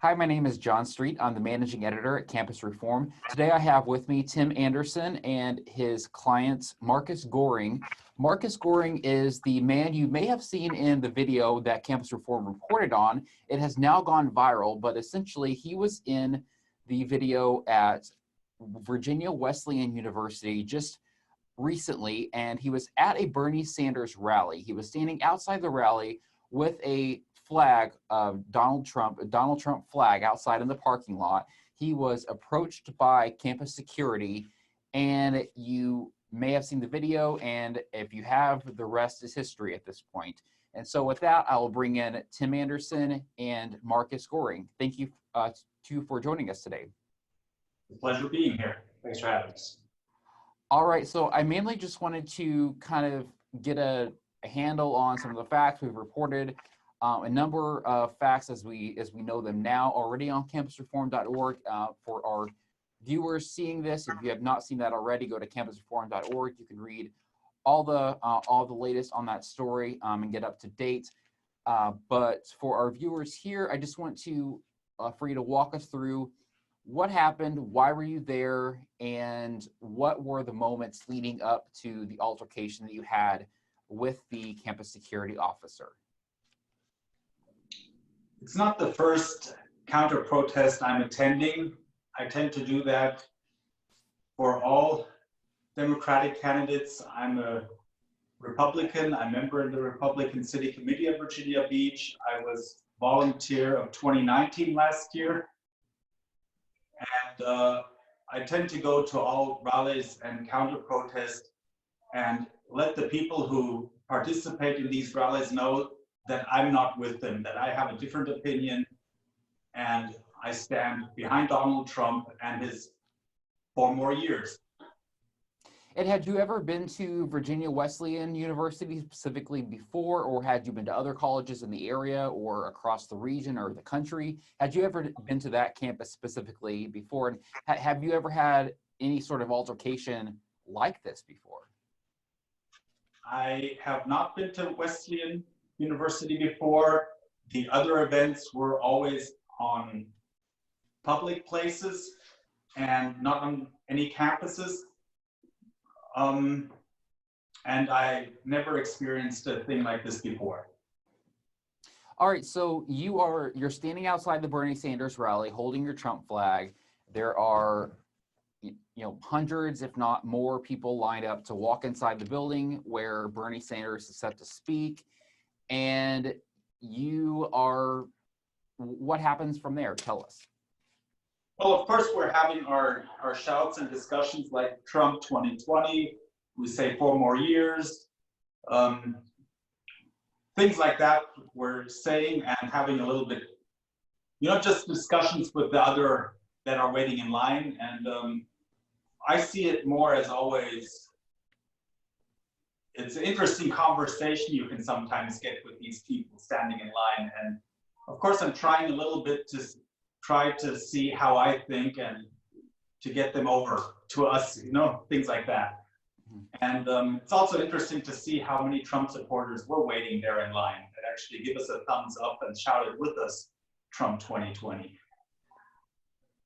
Hi, my name is John Street. I'm the managing editor at Campus Reform. Today I have with me Tim Anderson and his client, Marcus Goring. Marcus Goring is the man you may have seen in the video that Campus Reform reported on. It has now gone viral, but essentially he was in the video at Virginia Wesleyan University just recently, and he was at a Bernie Sanders rally. He was standing outside the rally with a flag of Donald Trump, a Donald Trump flag outside in the parking lot. He was approached by campus security, and you may have seen the video, and if you have, the rest is history at this point. And so with that, I will bring in Tim Anderson and Marcus Goring. Thank you for joining us today. It's a pleasure being here. Thanks for having us. All right, so I mainly just wanted to kind of get a handle on some of the facts we've reported. A number of facts as we know them now already on campusreform.org. For our viewers seeing this, if you have not seen that already, go to campusreform.org. You can read all the latest on that story and get up to date. But for our viewers here, I just want to for you to walk us through what happened, why were you there, and what were the moments leading up to the altercation that you had with the campus security officer? It's not the first counter protest I'm attending. I tend to do that for all Democratic candidates. I'm a Republican. I'm a member of the Republican City Committee of Virginia Beach. I was volunteer of 2019 last year. And I tend to go to all rallies and counter protests and let the people who participate in these rallies know that I'm not with them, that I have a different opinion, and I stand behind Donald Trump and his 4 more years. And had you ever been to Virginia Wesleyan University specifically before, or had you been to other colleges in the area or across the region or the country? Had you ever been to that campus specifically before? And have you ever had any sort of altercation like this before? I have not been to Wesleyan University before. The other events were always on public places and not on any campuses. And I never experienced a thing like this before. All right, so you're standing outside the Bernie Sanders rally holding your Trump flag. There are hundreds, if not more, people lined up to walk inside the building where Bernie Sanders is set to speak. And what happens from there? Tell us. Well, of course, we're having our shouts and discussions like Trump 2020. We say 4 more years. Things like that we're saying and having a little bit, just discussions with the other that are waiting in line. And I see it more as always, it's an interesting conversation you can sometimes get with these people standing in line. And of course, I'm trying a little bit to try to see how I think and to get them over to us, things like that. And it's also interesting to see how many Trump supporters were waiting there in line that actually give us a thumbs up and shouted with us, Trump 2020.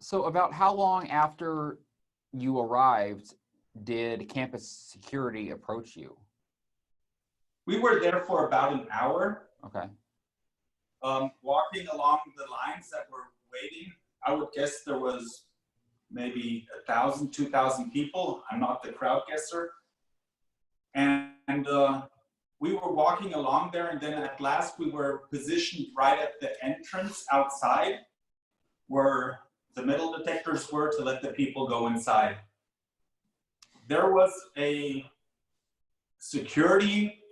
So about how long after you arrived did campus security approach you? We were there for about an hour. Okay. Walking along the lines that were waiting, I would guess there was maybe 1,000, 2,000 people. I'm not the crowd guesser. And we were walking along there, and then at last we were positioned right at the entrance outside where the metal detectors were to let the people go inside. There was a security,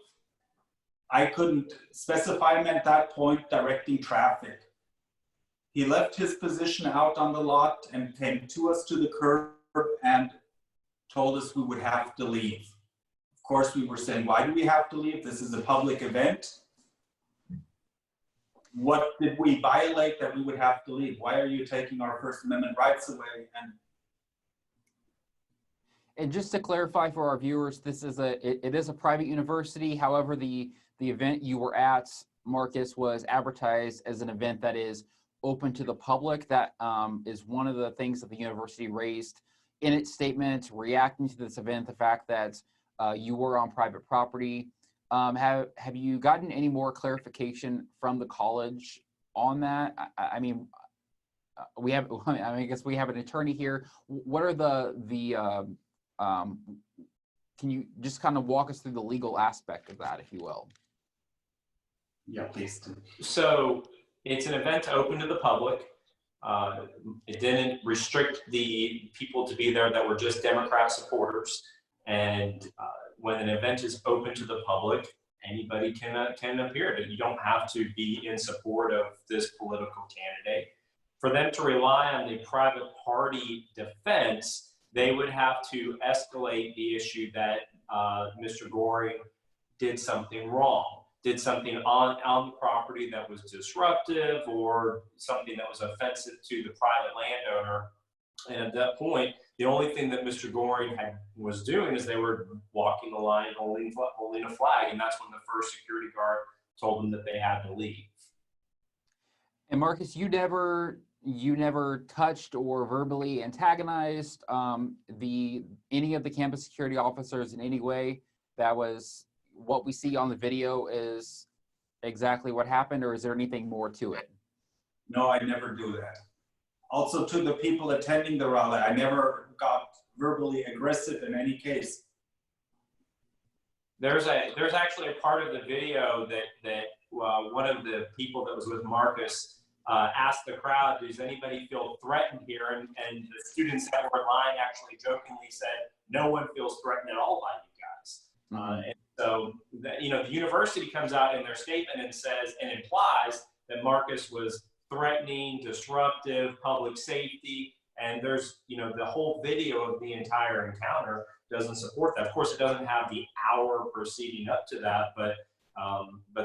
I couldn't specify him at that point, directing traffic. He left his position out on the lot and came to us to the curb and told us we would have to leave. Of course, we were saying, why do we have to leave? This is a public event. What did we violate that we would have to leave? Why are you taking our First Amendment rights away? And just to clarify for our viewers, this is it is a private university. However, the event you were at, Marcus, was advertised as an event that is open to the public. That is one of the things that the university raised in its statement reacting to this event, the fact that you were on private property. Have you gotten any more clarification from the college on that? I mean, we have, I guess we have an attorney here. What are can you just kind of walk us through the legal aspect of that, if you will? Yeah, please. So it's an event open to the public. It didn't restrict the people to be there that were just Democrat supporters. And when an event is open to the public, anybody can appear. You don't have to be in support of this political candidate. For them to rely on the private party defense, they would have to escalate the issue that Mr. Goring did something wrong, did something on the property that was disruptive or something that was offensive to the private landowner. And at that point, the only thing that Mr. Goring was doing is they were walking the line, holding a flag, and that's when the first security guard told them that they had to leave. And Marcus, you never touched or verbally antagonized any of the campus security officers in any way. That was what we see on the video is exactly what happened, or is there anything more to it? No, I never do that. Also, to the people attending the rally, I never got verbally aggressive in any case. There's actually a part of the video that one of the people that was with Marcus asked the crowd, does anybody feel threatened here? And the students that were in line actually jokingly said, no one feels threatened at all by you guys. And so, the university comes out in their statement and says, and implies that Marcus was threatening, disruptive, public safety, and there's, the whole video of the entire encounter doesn't support that. Of course, it doesn't have the hour proceeding up to that, but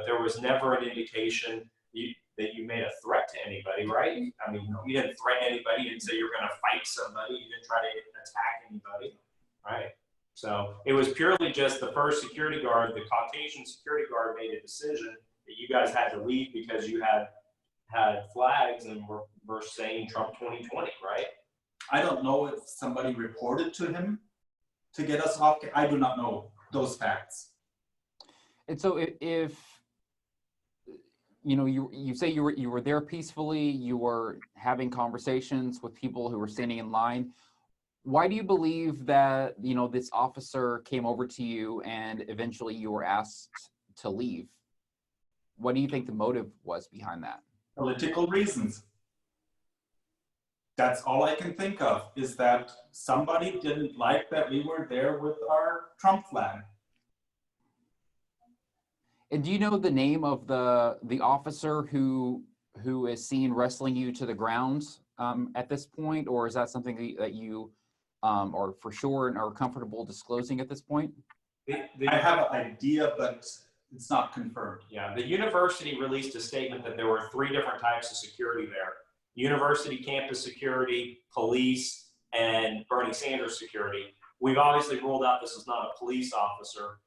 there was never an indication that you made a threat to anybody, right? I mean, you didn't threaten anybody. You didn't say you're going to fight somebody. You didn't try to attack anybody, right? So it was purely just the first security guard, the Caucasian security guard, made a decision that you guys had to leave because you had flags and were saying Trump 2020, right? I don't know if somebody reported to him to get us off. I do not know those facts. And so if you say you were there peacefully, you were having conversations with people who were standing in line, why do you believe that this officer came over to you and eventually you were asked to leave? What do you think the motive was behind that? Political reasons. That's all I can think of, is that somebody didn't like that we were there with our Trump flag. And do you know the name of the officer who is seen wrestling you to the ground at this point, or is that something that you are for sure and are comfortable disclosing at this point? I have an idea, but it's not confirmed. Yeah, the university released a statement that there were 3 different types of security there: university campus security, police, and Bernie Sanders security. We've obviously ruled out this is not a police officer,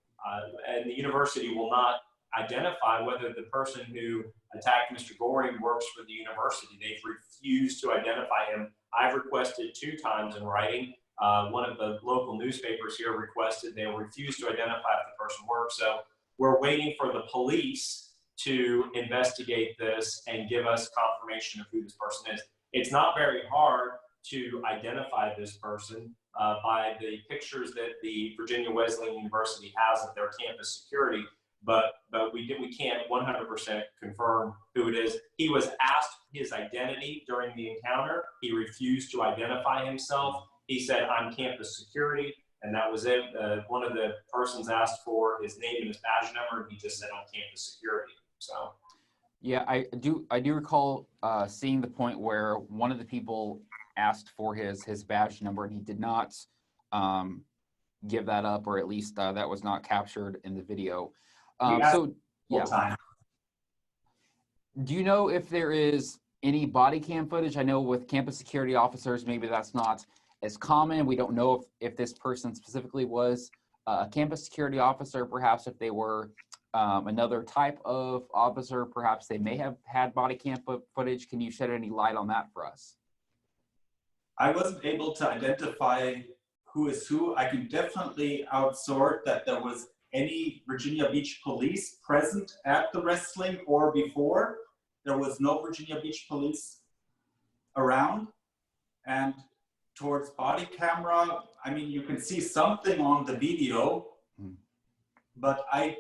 and the university will not identify whether the person who attacked Mr. Goring works for the university. They've refused to identify him. I've requested 2 times in writing. One of the local newspapers here requested. They refused to identify if the person works. So we're waiting for the police to investigate this and give us confirmation of who this person is. It's not very hard to identify this person by the pictures that the Virginia Wesleyan University has of their campus security, but we can't 100% confirm who it is. He was asked his identity during the encounter. He refused to identify himself. He said, "I'm campus security," and that was it. One of the persons asked for his name and his badge number, and he just said, "I'm campus security." So, yeah, I do recall seeing the point where one of the people asked for his badge number, and he did not give that up, or at least that was not captured in the video. So, yeah. Time. Do you know if there is any body cam footage? I know with campus security officers, maybe that's not as common. We don't know if this person specifically was a campus security officer, perhaps if they were another type of officer, perhaps they may have had body cam footage. Can you shed any light on that for us? I wasn't able to identify who is who. I can definitely outsort that there was any Virginia Beach police present at the wrestling or before. There was no Virginia Beach police around. And towards body camera, I mean, you can see something on the video, but I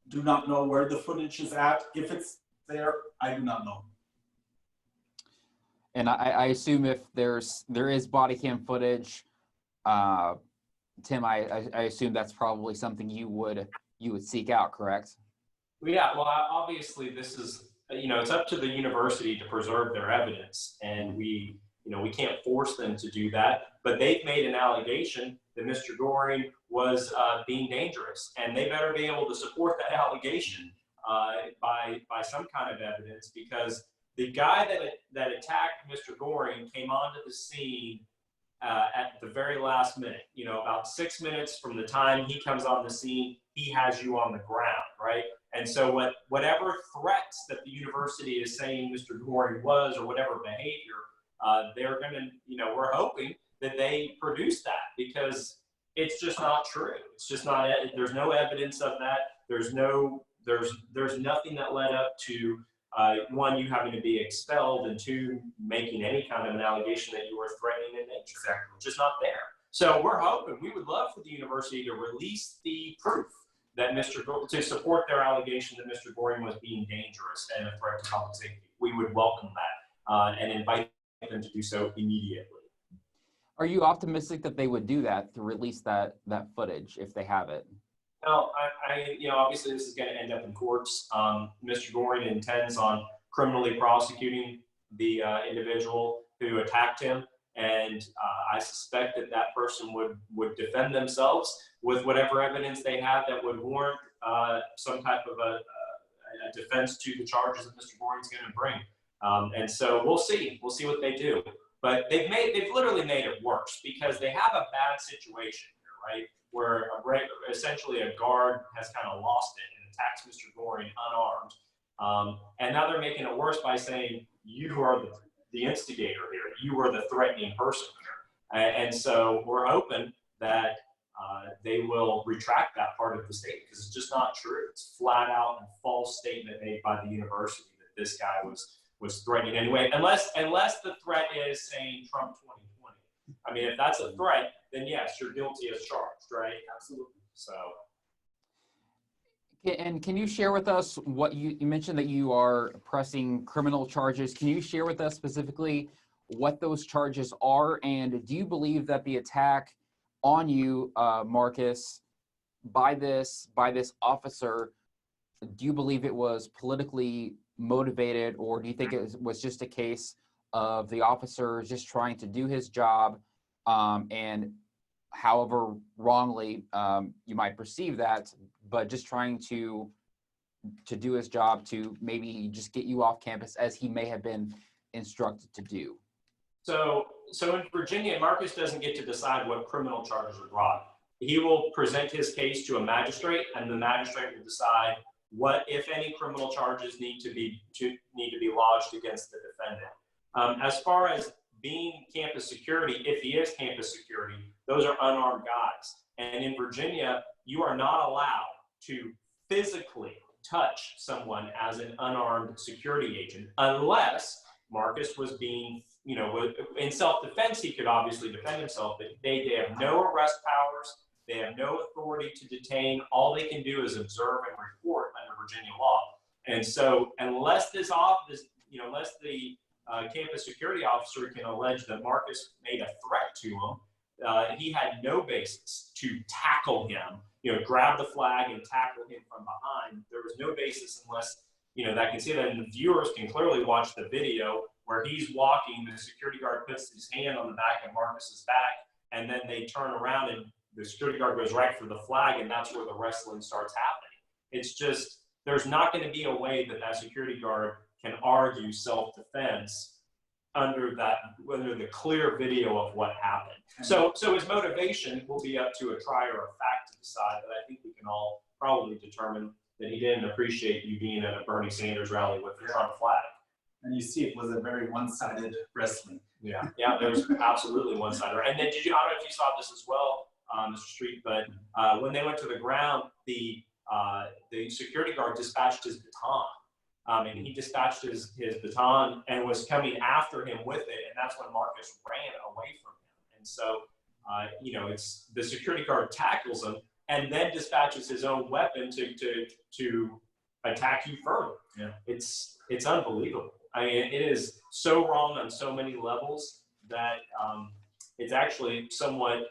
do not know where the footage is at. If it's there, I do not know. And I assume if there is body cam footage, Tim, I assume that's probably something you would seek out, correct? Yeah, well, obviously this is, it's up to the university to preserve their evidence, and we can't force them to do that, but they've made an allegation that Mr. Goring was being dangerous, and they better be able to support that allegation by some kind of evidence, because the guy that attacked Mr. Goring came onto the scene at the very last minute. About 6 minutes from the time he comes on the scene, he has you on the ground, right? And so whatever threats that the university is saying Mr. Goring was, or whatever behavior, they're going to, we're hoping that they produce that, because it's just not true. It's just not, there's no evidence of that. There's nothing that led up to, one, you having to be expelled, and two, making any kind of an allegation that you were threatening an injury. Exactly. Just not there. So we're hoping, we would love for the university to release the proof that to support their allegation that Mr. Goring was being dangerous and a threat to public safety. We would welcome that and invite them to do so immediately. Are you optimistic that they would do that, to release that footage if they have it? Now, obviously this is going to end up in courts. Mr. Goring intends on criminally prosecuting the individual who attacked him, and I suspect that person would defend themselves with whatever evidence they have that would warrant some type of a defense to the charges that Mr. Goring's going to bring. And so we'll see what they do. But they've literally made it worse, because they have a bad situation here, right? Where essentially a guard has kind of lost it and attacks Mr. Goring unarmed. And now they're making it worse by saying, you are the instigator here. You are the threatening person here. And so we're hoping that they will retract that part of the statement, because it's just not true. It's flat out and false statement made by the university that this guy was threatening anyway, unless the threat is saying Trump 2020. I mean, if that's a threat, then yes, you're guilty as charged, right? Absolutely. So. And can you share with us what you mentioned that you are pressing criminal charges? Can you share with us specifically what those charges are? And do you believe that the attack on you, Marcus, by this officer, do you believe it was politically motivated, or do you think it was just a case of the officer just trying to do his job, and however wrongly you might perceive that, but just trying to do his job to maybe just get you off campus as he may have been instructed to do? So in Virginia, Marcus doesn't get to decide what criminal charges are brought. He will present his case to a magistrate, and the magistrate will decide what, if any, criminal charges need to be lodged against the defendant. As far as being campus security, if he is campus security, those are unarmed guys. And in Virginia, you are not allowed to physically touch someone as an unarmed security agent, unless Marcus was being, in self-defense, he could obviously defend himself, but they have no arrest powers. They have no authority to detain. All they can do is observe and report under Virginia law. And so unless the campus security officer can allege that Marcus made a threat to him, he had no basis to tackle him, grab the flag and tackle him from behind. There was no basis unless, that can see that, and the viewers can clearly watch the video where he's walking, the security guard puts his hand on the back of Marcus's back, and then they turn around and the security guard goes right for the flag, and that's where the wrestling starts happening. It's just, there's not going to be a way that security guard can argue self-defense under the clear video of what happened. So his motivation will be up to a trier of fact to decide, but I think we can all probably determined that he didn't appreciate you being at a Bernie Sanders rally with the Trump flag. And you see, it was a very one-sided wrestling. Yeah, there was absolutely one-sided. And then I don't know if you saw this as well, Mr. Street, but when they went to the ground, the security guard dispatched his baton. And he dispatched his baton and was coming after him with it, and that's when Marcus ran away from him. And so, it's the security guard tackles him and then dispatches his own weapon to attack you further. Yeah, it's unbelievable. I mean, it is so wrong on so many levels that it's actually somewhat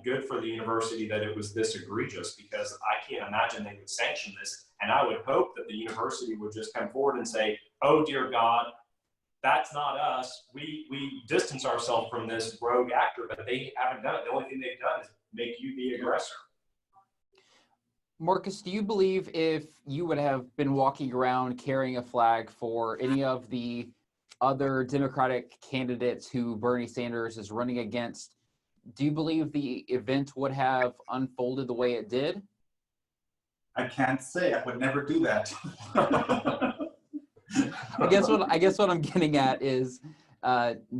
good for the university that it was this egregious, because I can't imagine they would sanction this. And I would hope that the university would just come forward and say, oh, dear God, that's not us. We distance ourselves from this rogue actor, but they haven't done it. The only thing they've done is make you the aggressor. Marcus, do you believe if you would have been walking around carrying a flag for any of the other Democratic candidates who Bernie Sanders is running against, do you believe the event would have unfolded the way it did? I can't say. I would never do that. I guess what I'm getting at is,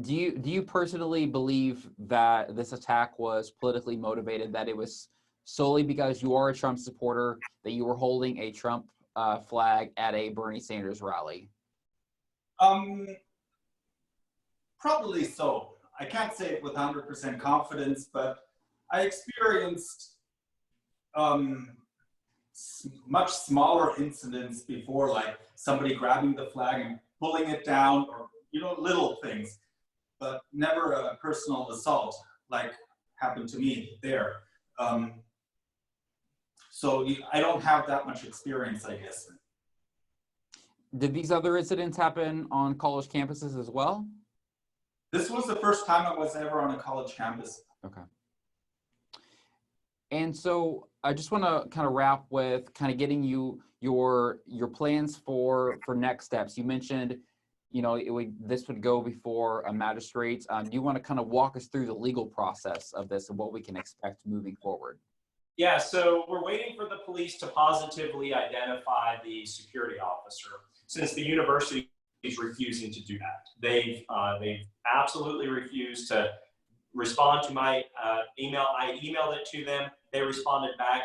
do you personally believe that this attack was politically motivated, that it was solely because you are a Trump supporter, that you were holding a Trump flag at a Bernie Sanders rally? Probably so. I can't say it with 100% confidence, but I experienced much smaller incidents before, like somebody grabbing the flag and pulling it down, or little things, but never a personal assault like happened to me there. So I don't have that much experience, I guess. Did these other incidents happen on college campuses as well? This was the first time I was ever on a college campus. Okay. And so I just want to kind of wrap with kind of getting you your plans for next steps. You mentioned, this would go before a magistrate. Do you want to kind of walk us through the legal process of this and what we can expect moving forward? Yeah, so we're waiting for the police to positively identify the security officer, since the university is refusing to do that. They've absolutely refused to respond to my email. I emailed it to them. They responded back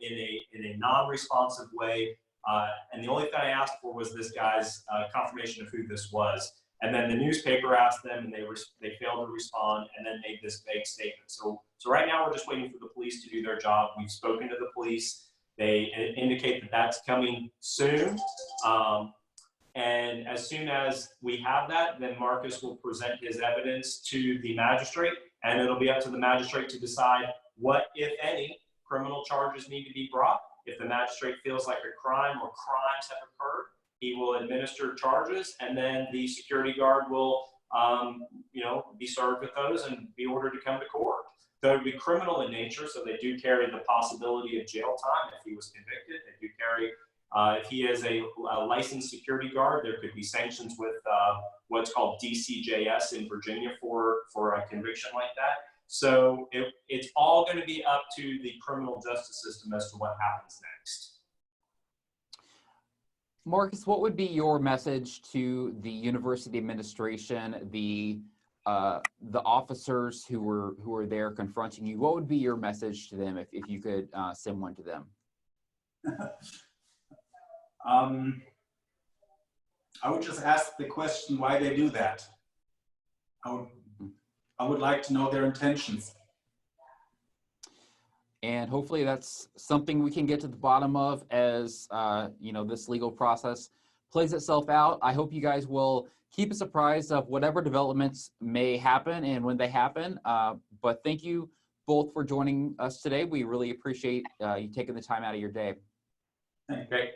in a non-responsive way. And the only thing I asked for was this guy's confirmation of who this was. And then the newspaper asked them, and they failed to respond, and then made this vague statement. So right now we're just waiting for the police to do their job. We've spoken to the police. They indicate that that's coming soon. And as soon as we have that, then Marcus will present his evidence to the magistrate, and it'll be up to the magistrate to decide what, if any, criminal charges need to be brought. If the magistrate feels like a crime or crimes have occurred, he will administer charges, and then the security guard will, be served with those and be ordered to come to court. They would be criminal in nature, so they do carry the possibility of jail time if he was convicted. They do carry, if he is a licensed security guard, there could be sanctions with what's called DCJS in Virginia for a conviction like that. So it's all going to be up to the criminal justice system as to what happens next. Marcus, what would be your message to the university administration, the officers who were there confronting you? What would be your message to them if you could send one to them? I would just ask the question why they do that. I would like to know their intentions. And hopefully that's something we can get to the bottom of as this legal process plays itself out. I hope you guys will keep us apprised of whatever developments may happen and when they happen. But thank you both for joining us today. We really appreciate you taking the time out of your day. Great.